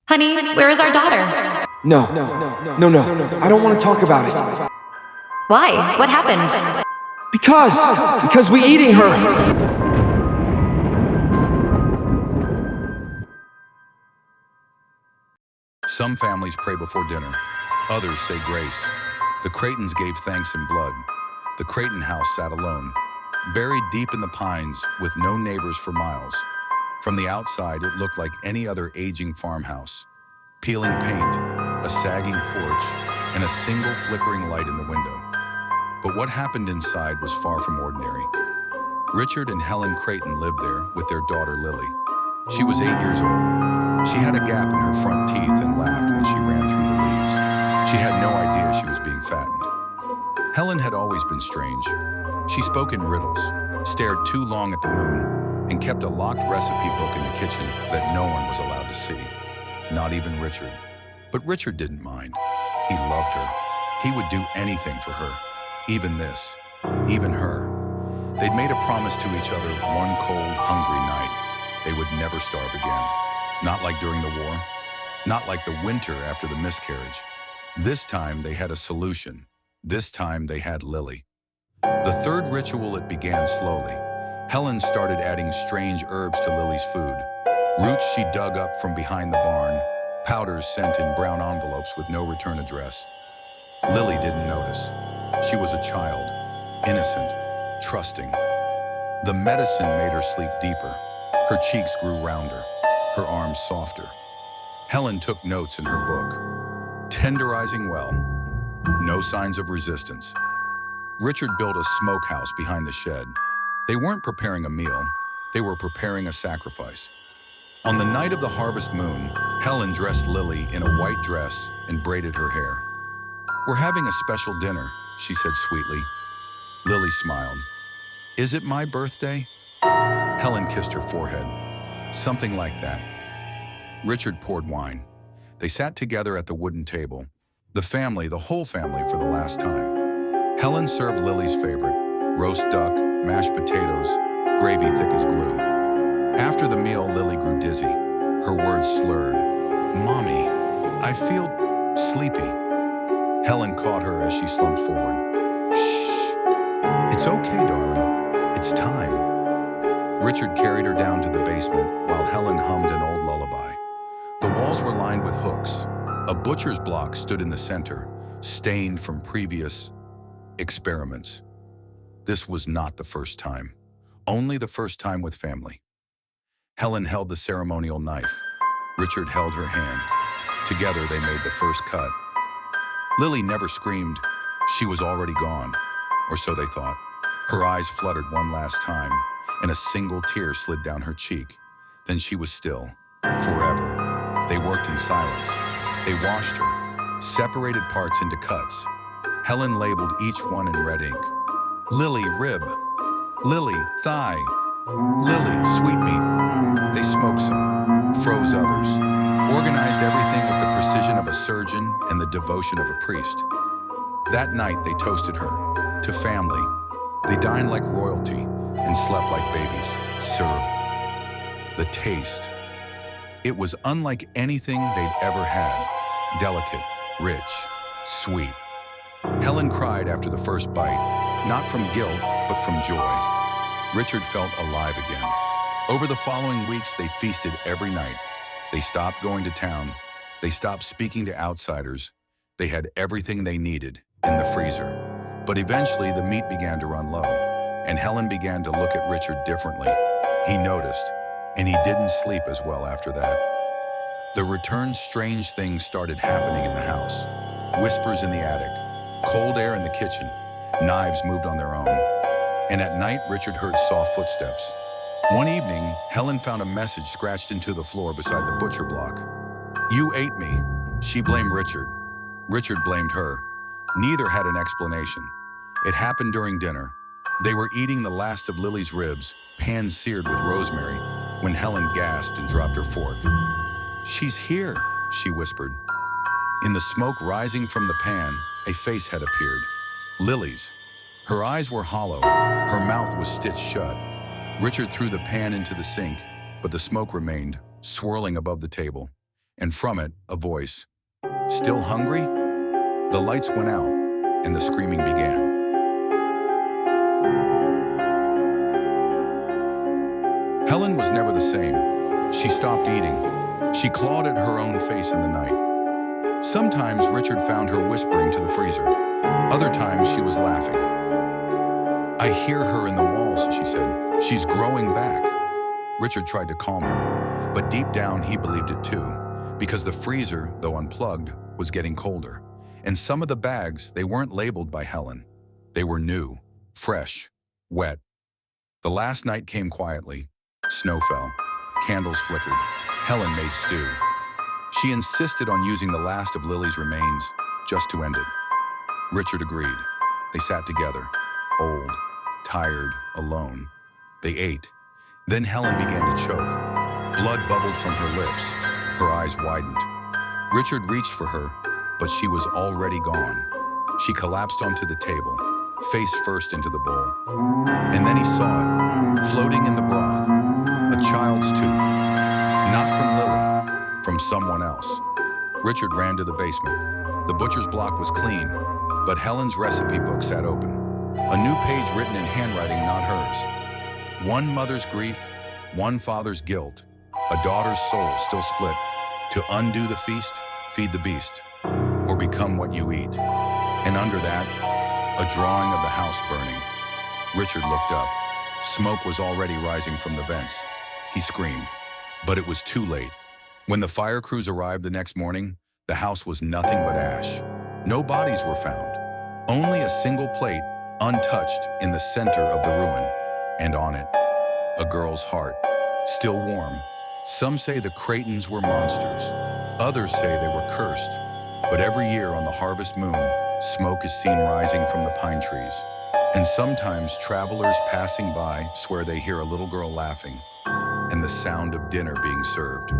Honey, where is our daughter? No. I don't want to talk about it. Why? What happened? Because we eating her. Some families pray before dinner. Others say grace. The Creightons gave thanks in blood. The Creighton house sat alone, buried deep in the pines with no neighbors for miles. From the outside, it looked like any other aging farmhouse. Peeling paint, a sagging porch, and a single flickering light in the window. But what happened inside was far from ordinary. Richard and Helen Creighton lived there with their daughter Lily. She was 8 years old. She had a gap in her front teeth and laughed when she ran through the leaves. She had no idea she was being fattened. Helen had always been strange. She spoke in riddles, stared too long at the moon, and kept a locked recipe book in the kitchen that no one was allowed to see, not even Richard. But Richard didn't mind. He loved her. He would do anything for her, even this, even her. They'd made a promise to each other one cold, hungry night. They would never starve again. Not like during the war, not like the winter after the miscarriage. This time they had a solution. This time they had Lily. The third ritual, it began slowly. Helen started adding strange herbs to Lily's food. Roots she dug up from behind the barn, powders sent in brown envelopes with no return address. Lily didn't notice. She was a child, innocent, trusting. The medicine made her sleep deeper. Her cheeks grew rounder, her arms softer. Helen took notes in her book. Tenderizing well. No signs of resistance. Richard built a smokehouse behind the shed. They weren't preparing a meal. They were preparing a sacrifice. On the night of the harvest moon, Helen dressed Lily in a white dress and braided her hair. "We're having a special dinner," she said sweetly. Lily smiled. "Is it my birthday?" Helen kissed her forehead. "Something like that." Richard poured wine. They sat together at the wooden table. The family, the whole family, for the last time. Helen served Lily's favorite, roast duck, mashed potatoes, gravy thick as glue. After the meal, Lily grew dizzy. Her words slurred. "Mommy, I feel sleepy." Helen caught her as she slumped forward. "Shh. It's okay, darling. It's time." Richard carried her down to the basement while Helen hummed an old lullaby. The walls were lined with hooks. A butcher's block stood in the center, stained from previous experiments. This was not the first time. Only the first time with family. Helen held the ceremonial knife. Richard held her hand. Together they made the first cut. Lily never screamed. She was already gone, or so they thought. Her eyes fluttered one last time, and a single tear slid down her cheek. Then she was still, forever. They worked in silence. They washed her, separated parts into cuts. Helen labeled each one in red ink. Lily, rib. Lily, thigh. Lily, sweetmeat. They smoked some, froze others, organized everything with the precision of a surgeon and the devotion of a priest. That night they toasted her, to family. They dined like royalty and slept like babies. Syrup. The taste. It was unlike anything they'd ever had. Delicate, rich, sweet. Helen cried after the first bite, not from guilt, but from joy. Richard felt alive again. Over the following weeks, they feasted every night. They stopped going to town. They stopped speaking to outsiders. They had everything they needed in the freezer. But eventually, the meat began to run low, and Helen began to look at Richard differently. He noticed, and he didn't sleep as well after that. The return, strange things started happening in the house. Whispers in the attic, cold air in the kitchen, knives moved on their own. And at night, Richard heard soft footsteps. One evening, Helen found a message scratched into the floor beside the butcher block. "You ate me." She blamed Richard. Richard blamed her. Neither had an explanation. It happened during dinner. They were eating the last of Lily's ribs, pan seared with rosemary, when Helen gasped and dropped her fork. "She's here," she whispered. In the smoke rising from the pan, a face had appeared. Lily's. Her eyes were hollow. Her mouth was stitched shut. Richard threw the pan into the sink, but the smoke remained, swirling above the table. and from it, a voice. "Still hungry?" The lights went out, and the screaming began. Helen was never the same. She stopped eating. She clawed at her own face in the night. Sometimes Richard found her whispering to the freezer. Other times she was laughing. "I hear her in the walls," she said. "She's growing back." Richard tried to calm her, but deep down he believed it too, because the freezer, though unplugged, was getting colder. And some of the bags, they weren't labeled by Helen. They were new, fresh, wet. The last night came quietly. Snow fell. Candles flickered. Helen made stew. She insisted on using the last of Lily's remains, just to end it. Richard agreed. They sat together, old, tired, alone. They ate. Then Helen began to choke. Blood bubbled from her lips. Her eyes widened. Richard reached for her, but she was already gone. She collapsed onto the table, face first into the bowl. And then he saw it, floating in the broth, a child's tooth. Not from Lily, from someone else. Richard ran to the basement. The butcher's block was clean, but Helen's recipe book sat open. A new page written in handwriting not hers. One mother's grief, one father's guilt, a daughter's soul still split. To undo the feast, feed the beast, or become what you eat. And under that, a drawing of the house burning. Richard looked up. Smoke was already rising from the vents. He screamed, but it was too late. When the fire crews arrived the next morning, the house was nothing but ash. No bodies were found. Only a single plate, untouched, in the center of the ruin. And on it, a girl's heart, still warm. Some say the Creightons were monsters. Others say they were cursed. But every year on the harvest moon, smoke is seen rising from the pine trees. And sometimes travelers passing by swear they hear a little girl laughing and the sound of dinner being served.